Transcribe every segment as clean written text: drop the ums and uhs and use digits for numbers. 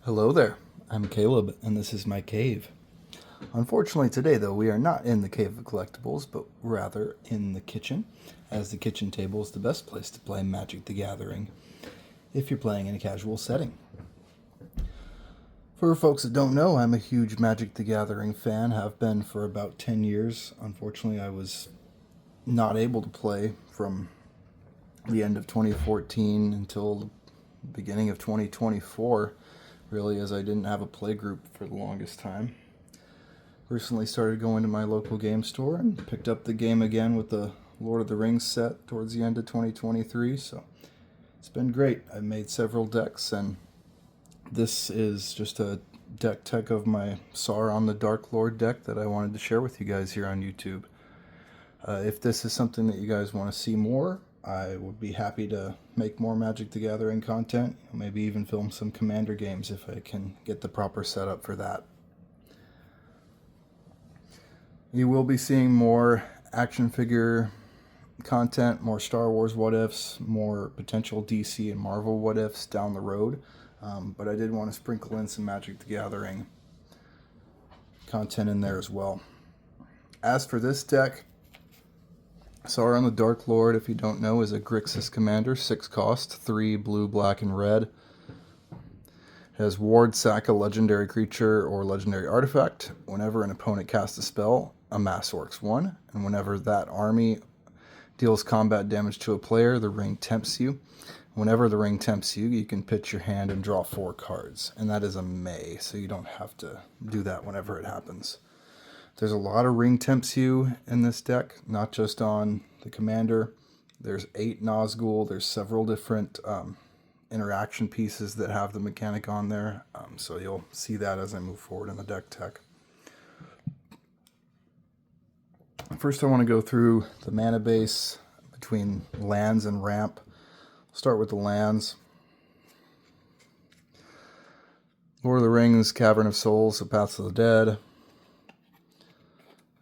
Hello there, I'm Caleb, and this is my cave. Unfortunately today, though, we are not in the Cave of Collectibles, but rather in the kitchen, as the kitchen table is the best place to play Magic the Gathering, if you're playing in a casual setting. For folks that don't know, I'm a huge Magic the Gathering fan, have been for about 10 years. Unfortunately, I was not able to play from the end of 2014 until the beginning of 2024, really, as I didn't have a play group for the longest time. Recently started going to my local game store and picked up the game again with the Lord of the Rings set towards the end of 2023, so it's been great. I've made several decks, and this is just a deck tech of my Sauron the Dark Lord deck that I wanted to share with you guys here on YouTube. If this is something that you guys want to see more, I would be happy to make more Magic the Gathering content, maybe even film some Commander games if I can get the proper setup for that. You will be seeing more action figure content, more Star Wars what ifs, more potential DC and Marvel what ifs down the road. But I did want to sprinkle in some Magic the Gathering content in there as well. As for this deck, Sauron the Dark Lord, if you don't know, is a Grixis commander, 6 cost, 3 blue, black, and red. It has ward, sack a legendary creature or legendary artifact. Whenever an opponent casts a spell, amass Orcs 1, and whenever that army deals combat damage to a player, the ring tempts you. Whenever the ring tempts you, you can pitch your hand and draw 4 cards, and that is a May, so you don't have to do that whenever it happens. There's a lot of ring tempts you in this deck, not just on the commander. There's 8 Nazgul, there's several different interaction pieces that have the mechanic on there, so you'll see that as I move forward in the deck tech. First I want to go through the mana base between lands and ramp. I'll start with the lands. Lord of the Rings, Cavern of Souls, so Paths of the Dead.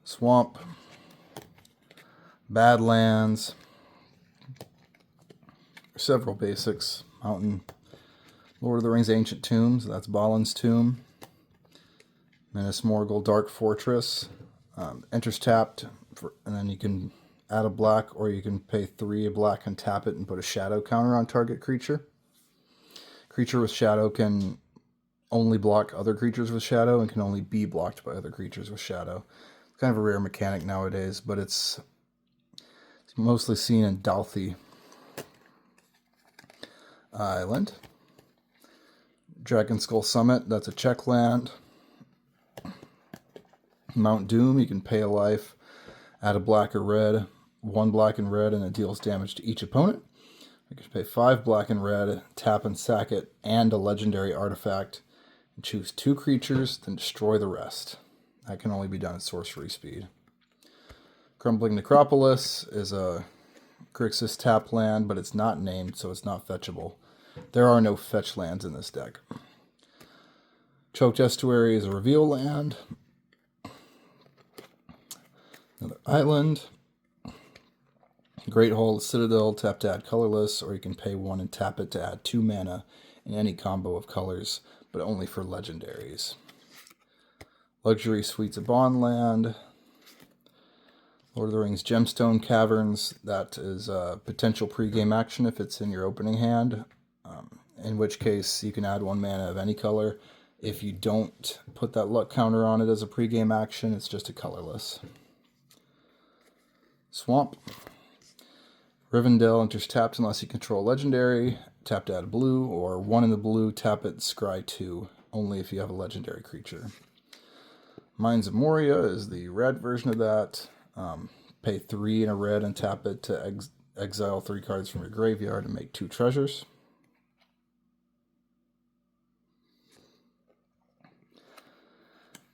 Swamp. Badlands. Several basics. Mountain. Lord of the Rings, Ancient Tombs, that's Balin's Tomb. Minas Morgul, Dark Fortress. Enters tapped, and then you can add a black, or you can pay 3 a black and tap it and put a shadow counter on target creature. Creature with shadow can only block other creatures with shadow and can only be blocked by other creatures with shadow. It's kind of a rare mechanic nowadays, but it's mostly seen in Dalthi Island. Dragon Skull Summit, that's a check land. Mount Doom, you can pay a life, add a black or red, 1 black and red, and it deals damage to each opponent. You can pay 5 black and red, tap and sack it, and a legendary artifact, and choose 2 creatures, then destroy the rest. That can only be done at sorcery speed. Crumbling Necropolis is a Grixis tap land, but it's not named, so it's not fetchable. There are no fetch lands in this deck. Choked Estuary is a reveal land. Another island. Great Hall Citadel, tap to add colorless, or you can pay 1 and tap it to add 2 mana in any combo of colors, but only for legendaries. Luxury Suites of Bondland. Lord of the Rings Gemstone Caverns, that is a potential pre-game action if it's in your opening hand, in which case you can add 1 mana of any color. If you don't put that luck counter on it as a pre-game action, it's just a colorless. Swamp. Rivendell enters tapped unless you control legendary. Tap to add a blue, or 1 in the blue, tap it, scry 2, only if you have a legendary creature. Mines of Moria is the red version of that. Pay 3 in a red and tap it to exile 3 cards from your graveyard and make 2 treasures.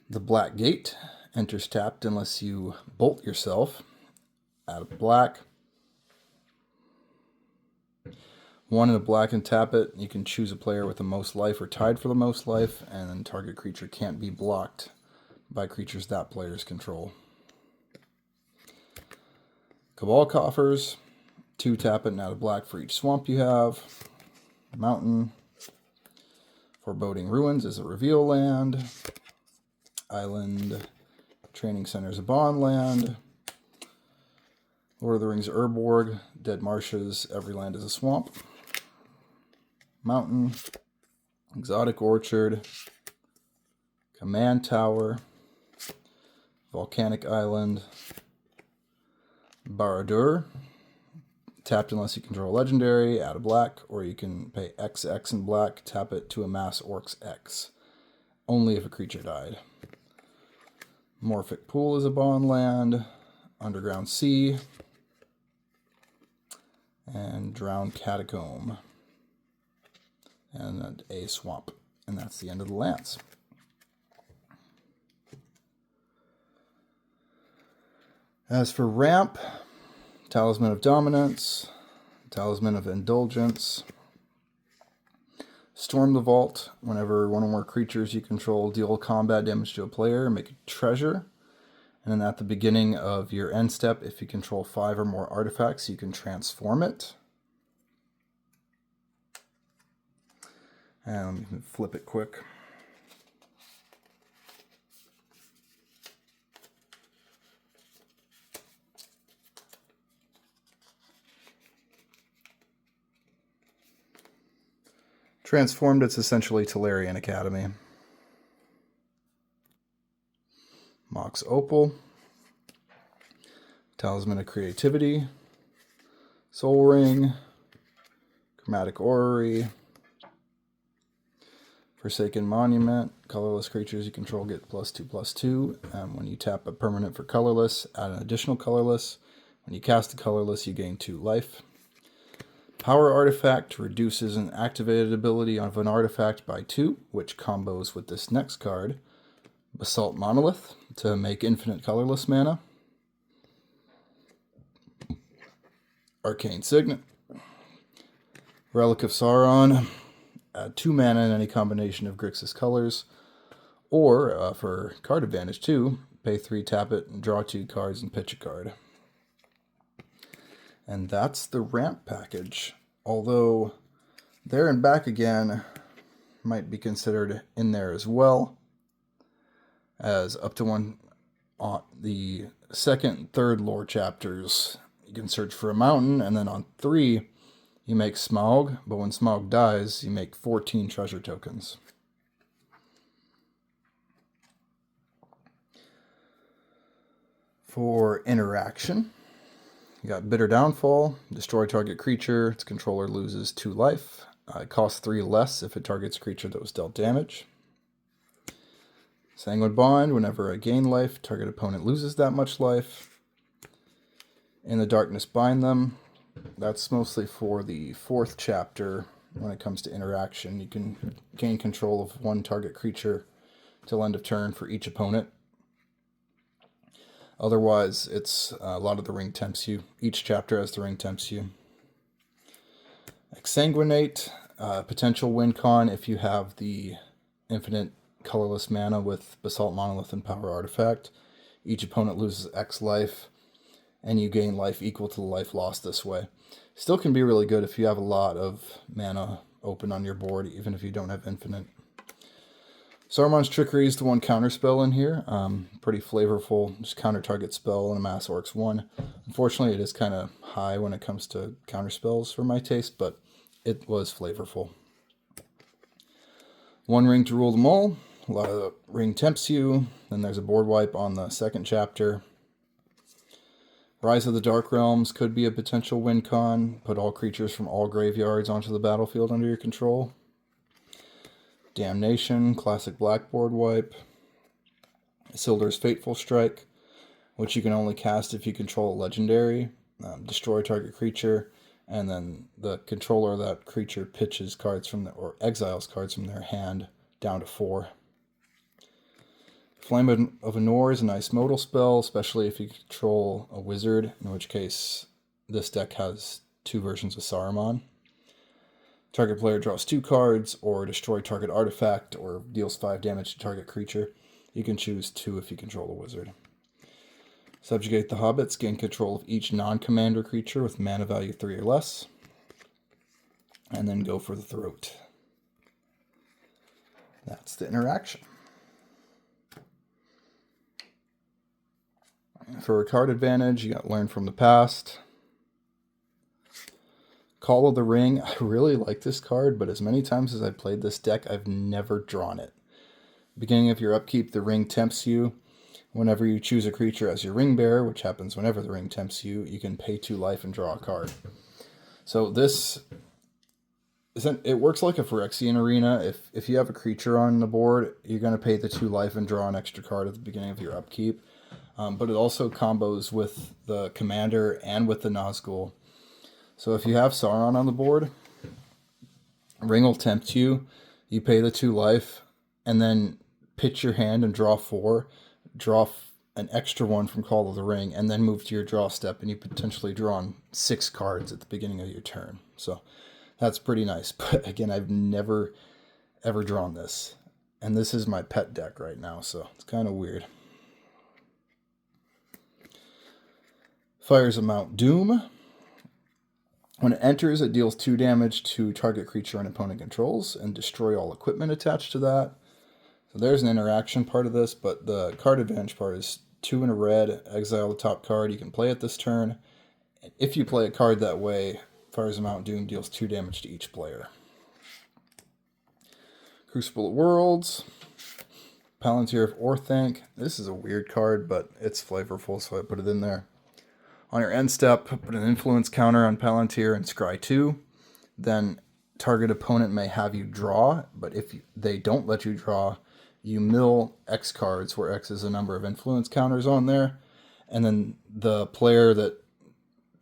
The Black Gate enters tapped unless you bolt yourself. Add a black. 1 in a black and tap it. You can choose a player with the most life or tied for the most life, and then target creature can't be blocked by creatures that players control. Cabal Coffers, 2 tap it and add a black for each swamp you have. Mountain, Foreboding Ruins is a reveal land. Island Training Center is a bond land. Lord of the Rings Urborg, Dead Marshes, every land is a swamp. Mountain, Exotic Orchard, Command Tower, Volcanic Island, Barad-dûr, tapped unless you control a legendary, add a black, or you can pay XX in black, tap it to amass Orcs X, only if a creature died. Morphic Pool is a bond land, Underground Sea, and Drowned Catacomb, and a swamp. And that's the end of the lands. As for ramp, Talisman of Dominance, Talisman of Indulgence, Storm the Vault. Whenever one or more creatures you control deal combat damage to a player, make a treasure. And then at the beginning of your end step, if you control 5 or more artifacts, you can transform it. And let me flip it quick. Transformed, it's essentially Tolarian Academy. Mox Opal, Talisman of Creativity, Soul Ring, Chromatic Orrery, Forsaken Monument. Colorless creatures you control get +2/+2. When you tap a permanent for colorless, add an additional colorless. When you cast a colorless, you gain 2 life. Power Artifact reduces an activated ability of an artifact by 2, which combos with this next card. Basalt Monolith to make infinite colorless mana. Arcane Signet. Relic of Sauron. Add 2 mana in any combination of Grixis colors. Or, for card advantage too, pay 3, tap it, and draw 2 cards and pitch a card. And that's the ramp package. Although, There and Back Again might be considered in there as well, as up to one on the second and third lore chapters you can search for a mountain, and then on 3 you make Smaug, but when Smaug dies you make 14 treasure tokens. For interaction, you got Bitter Downfall, destroy target creature, its controller loses 2 life. It costs 3 less if it targets a creature that was dealt damage. Sanguine Bond, whenever I gain life, target opponent loses that much life. In the Darkness Bind Them, that's mostly for the 4th chapter. When it comes to interaction, you can gain control of 1 target creature till end of turn for each opponent. Otherwise, it's a lot of the ring tempts you. Each chapter has the ring tempts you. Exsanguinate, potential win con if you have the infinite colorless mana with Basalt Monolith and Power Artifact. Each opponent loses X life, and you gain life equal to the life lost this way. Still can be really good if you have a lot of mana open on your board, even if you don't have infinite. Saruman's Trickery is the 1 counter spell in here. Pretty flavorful, just counter target spell and amass Orcs 1. Unfortunately, it is kind of high when it comes to counter spells for my taste, but it was flavorful. 1 ring to rule them all. A lot of ring tempts you. Then there's a board wipe on the 2nd chapter. Rise of the Dark Realms could be a potential win con. Put all creatures from all graveyards onto the battlefield under your control. Damnation, classic blackboard wipe. Isildur's Fateful Strike, which you can only cast if you control a legendary. Destroy target creature, and then the controller of that creature pitches cards from or exiles cards from their hand down to 4. Flame of Anor is a nice modal spell, especially if you control a wizard, in which case this deck has 2 versions of Saruman. Target player draws 2 cards, or destroy target artifact, or deals 5 damage to target creature. You can choose 2 if you control a wizard. Subjugate the Hobbits, gain control of each non-commander creature with mana value 3 or less. And then go for the Throat. That's the interaction. For a card advantage, you got Learn from the Past. Call of the Ring. I really like this card, but as many times as I've played this deck, I've never drawn it. Beginning of your upkeep, the ring tempts you. Whenever you choose a creature as your ring bearer, which happens whenever the ring tempts you, you can pay 2 life and draw a card. So this, it works like a Phyrexian Arena. If you have a creature on the board, you're going to pay the 2 life and draw an extra card at the beginning of your upkeep. But it also combos with the Commander and with the Nazgul. So if you have Sauron on the board, Ring will tempt you, you pay the 2 life, and then pitch your hand and draw 4, draw an extra 1 from Call of the Ring, and then move to your draw step, and you potentially draw on 6 cards at the beginning of your turn. So that's pretty nice. But again, I've never, ever drawn this. And this is my pet deck right now, so it's kind of weird. Fires of Mount Doom. When it enters, it deals 2 damage to target creature and opponent controls and destroy all equipment attached to that. So there's an interaction part of this, but the card advantage part is 2 in a red, exile the top card. You can play it this turn. If you play a card that way, Fires of Mount Doom deals 2 damage to each player. Crucible of Worlds. Palantir of Orthanc. This is a weird card, but it's flavorful, so I put it in there. On your end step, put an influence counter on Palantir and scry 2. Then target opponent may have you draw, but if they don't let you draw, you mill X cards, where X is a number of influence counters on there. And then the player that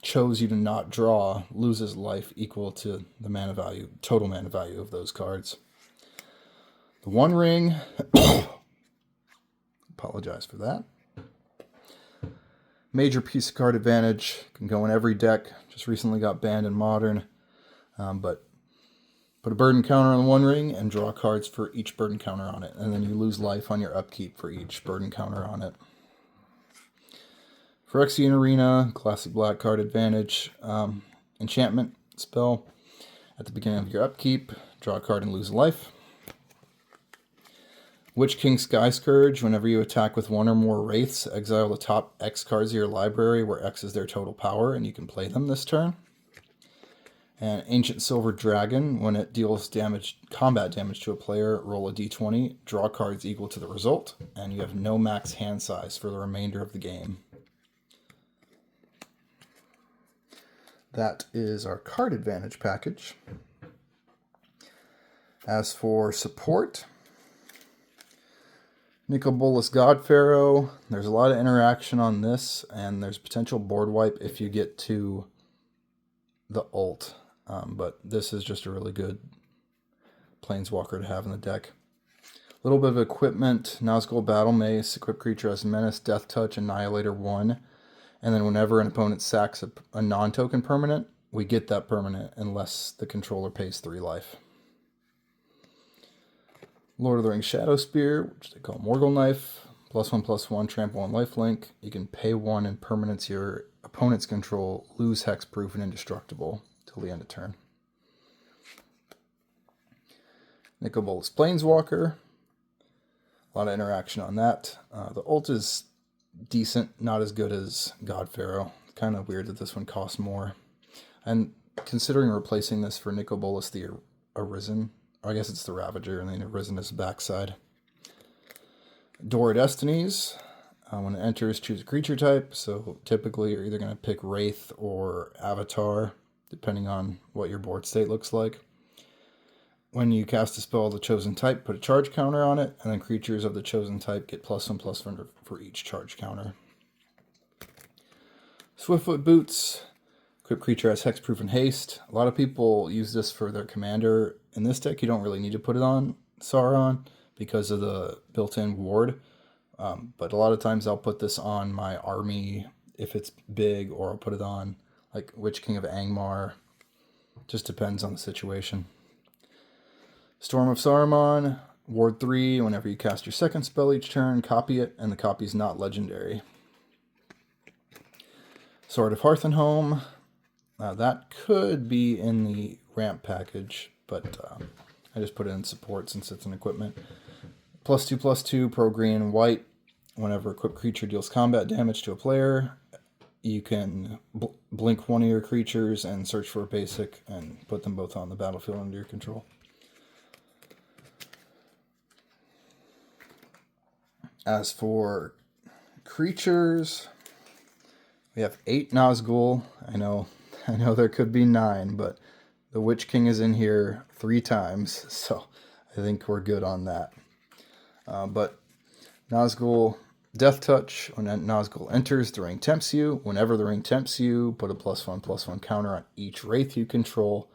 chose you to not draw loses life equal to the mana value, total mana value of those cards. The One Ring. Apologize for that. Major piece of card advantage, can go in every deck, just recently got banned in Modern, but put a burden counter on the One Ring and draw cards for each burden counter on it, and then you lose life on your upkeep for each burden counter on it. Phyrexian Arena, classic black card advantage, enchantment spell. At the beginning of your upkeep, draw a card and lose life. Witch King Sky Scourge, whenever you attack with 1 or more Wraiths, exile the top X cards of your library, where X is their total power, and you can play them this turn. And Ancient Silver Dragon, when it deals combat damage to a player, roll a d20, draw cards equal to the result, and you have no max hand size for the remainder of the game. That is our card advantage package. As for support, Nicol Bolas Godpharaoh, there's a lot of interaction on this, and there's potential board wipe if you get to the ult. But this is just a really good Planeswalker to have in the deck. A little bit of equipment, Nazgul Battle Mace, equip creature as Menace, Death Touch, Annihilator 1. And then whenever an opponent sacks a non-token permanent, we get that permanent unless the controller pays 3 life. Lord of the Rings Shadow Spear, which they call Morgul Knife, +1/+1, trample and lifelink. You can pay 1 and permanents your opponent's control, lose hexproof and indestructible till the end of turn. Nicol Bolas Planeswalker, a lot of interaction on that. The ult is decent, not as good as Godpharaoh. Kind of weird that this one costs more. And considering replacing this for Nicol Bolas the Arisen, or I guess it's the Ravager, and then Arisen is the backside. Door of Destinies. When it enters, choose a creature type. So typically you're either going to pick Wraith or Avatar, depending on what your board state looks like. When you cast a spell of the chosen type, put a charge counter on it, and then creatures of the chosen type get +1/+1 for each charge counter. Swiftfoot Boots. Equip creature has hexproof and haste. A lot of people use this for their commander. In this deck, you don't really need to put it on Sauron because of the built-in ward. But a lot of times I'll put this on my army if it's big, or I'll put it on like Witch King of Angmar. Just depends on the situation. Storm of Saruman, Ward 3, whenever you cast your second spell each turn, copy it, and the copy is not legendary. Sword of Hearthenhome, that could be in the ramp package, but I just put it in support since it's an equipment. +2/+2, pro green and white. Whenever a equipped creature deals combat damage to a player, you can blink one of your creatures and search for a basic and put them both on the battlefield under your control. As for creatures, we have 8 Nazgul. I know there could be 9, but the Witch King is in here 3 times, so I think we're good on that. But Nazgul Death Touch, when Nazgul enters, the ring tempts you. Whenever the ring tempts you, put a +1/+1 counter on each Wraith you control.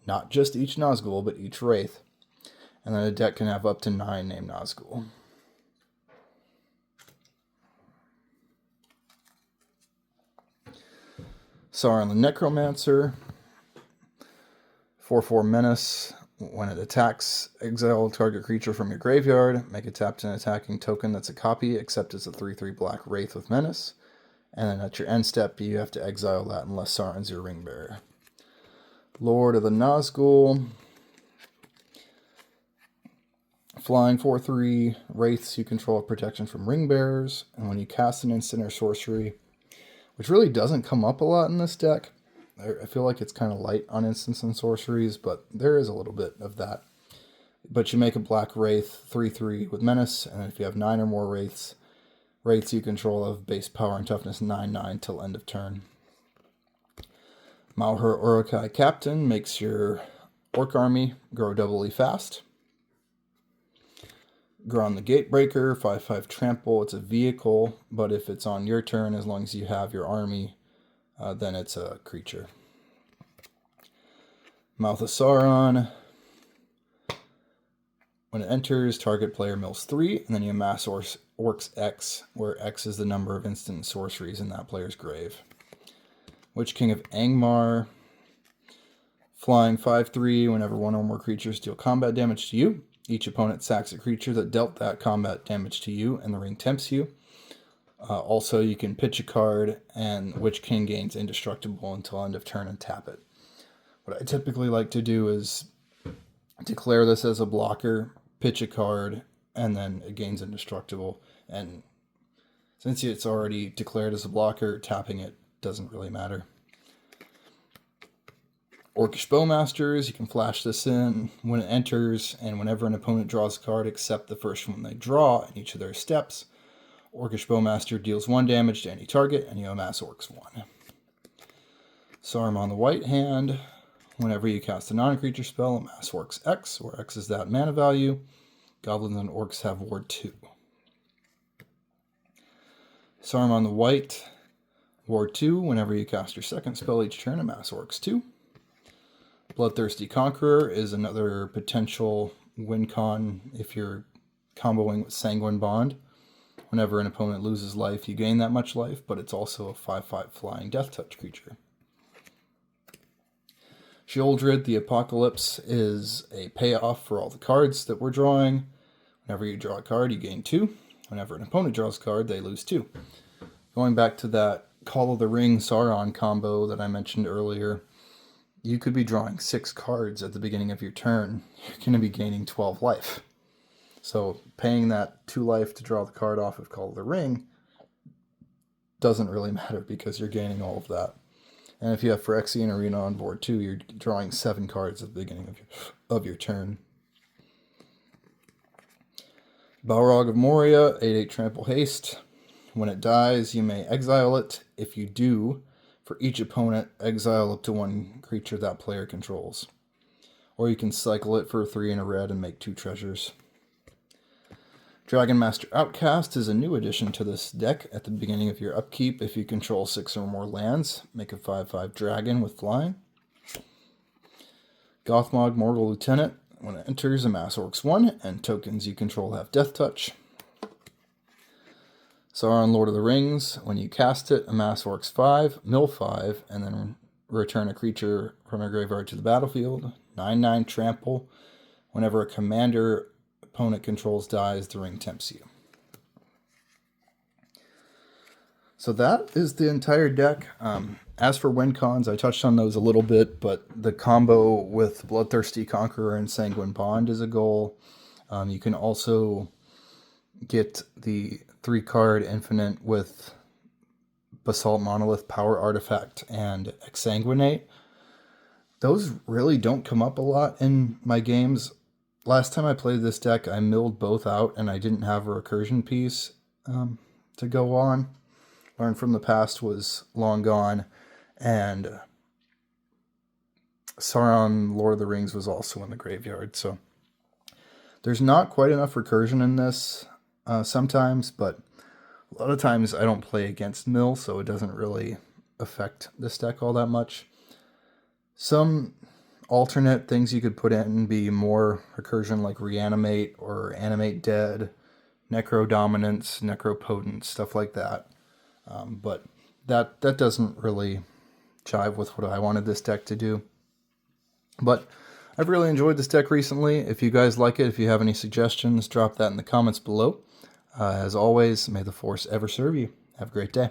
Not just each Nazgul, but each Wraith. And then a deck can have up to 9 named Nazgul. Sauron the Necromancer. 4/4 Menace. When it attacks, exile a target creature from your graveyard. Make it tap to an attacking token that's a copy, except it's a 3/3 black Wraith with Menace. And then at your end step, you have to exile that unless Sauron's your ring bearer. Lord of the Nazgul. Flying 4/3 Wraiths you control have protection from ring bearers. And when you cast an instant or sorcery, which really doesn't come up a lot in this deck, I feel like it's kind of light on instants and sorceries, but there is a little bit of that. But you make a black Wraith 3/3 with Menace, and if you have 9 or more Wraiths you control have base power and toughness 9/9 till end of turn. Malhur Uruk-hai Captain makes your Orc army grow doubly fast. Gron the Gatebreaker, 5/5 trample. It's a vehicle, but if it's on your turn, as long as you have your army, then it's a creature. Mouth of Sauron. When it enters, target player mills 3, and then you amass Orcs X, where X is the number of instant sorceries in that player's grave. Witch King of Angmar. Flying 5/3, whenever one or more creatures deal combat damage to you, each opponent sacks a creature that dealt that combat damage to you, and the ring tempts you. Also, you can pitch a card, and Witch King gains indestructible until end of turn and tap it. What I typically like to do is declare this as a blocker, pitch a card, and then it gains indestructible. And since it's already declared as a blocker, tapping it doesn't really matter. Orcish Bowmasters, you can flash this in when it enters, and whenever an opponent draws a card except the first one they draw in each of their steps, Orcish Bowmaster deals 1 damage to any target, and you amass Orcs 1. Saruman the White Hand. Whenever you cast a non-creature spell, amass Orcs X, where X is that mana value. Goblins and Orcs have Ward 2. Saruman the White, Ward 2. Whenever you cast your second spell each turn, amass Orcs 2. Bloodthirsty Conqueror is another potential win con if you're comboing with Sanguine Bond. Whenever an opponent loses life, you gain that much life, but it's also a 5/5 flying Death Touch creature. Sheoldred the Apocalypse is a payoff for all the cards that we're drawing. Whenever you draw a card, you gain 2. Whenever an opponent draws a card, they lose 2. Going back to that Call of the Ring Sauron combo that I mentioned earlier, you could be drawing 6 cards at the beginning of your turn. You're going to be gaining 12 life. So paying that 2 life to draw the card off of Call of the Ring doesn't really matter because you're gaining all of that. And if you have Phyrexian Arena on board too, you're drawing 7 cards at the beginning of your turn. Balrog of Moria, 8/8 trample haste. When it dies, you may exile it. If you do, for each opponent, exile up to 1 creature that player controls. Or you can cycle it for 3 in a red and make 2 treasures. Dragon Master Outcast is a new addition to this deck. At the beginning of your upkeep, if you control 6 or more lands, make a 5/5 dragon with flying. Gothmog Mortal Lieutenant. When it enters, amass Orcs 1, and tokens you control have Death Touch. Sauron Lord of the Rings. When you cast it, amass Orcs 5, mill 5, and then return a creature from your graveyard to the battlefield. 9/9 trample. Whenever a commander opponent controls dies, the ring tempts you. So that is the entire deck. As for win cons, I touched on those a little bit, but the combo with Bloodthirsty Conqueror and Sanguine Bond is a goal. You can also get the 3-card Infinite with Basalt Monolith, Power Artifact, and Exsanguinate. Those really don't come up a lot in my games. Last time I played this deck, I milled both out, and I didn't have a recursion piece to go on. Learn from the Past was long gone, and Sauron, Lord of the Rings was also in the graveyard, so there's not quite enough recursion in this sometimes, but a lot of times I don't play against mill, so it doesn't really affect this deck all that much. Some alternate things you could put in and be more recursion, like Reanimate or Animate Dead, Necro Dominance, Necropotent, stuff like that. But that doesn't really jive with what I wanted this deck to do. But I've really enjoyed this deck recently. If you guys like it, if you have any suggestions, drop that in the comments below. As always, may the Force ever serve you. Have a great day.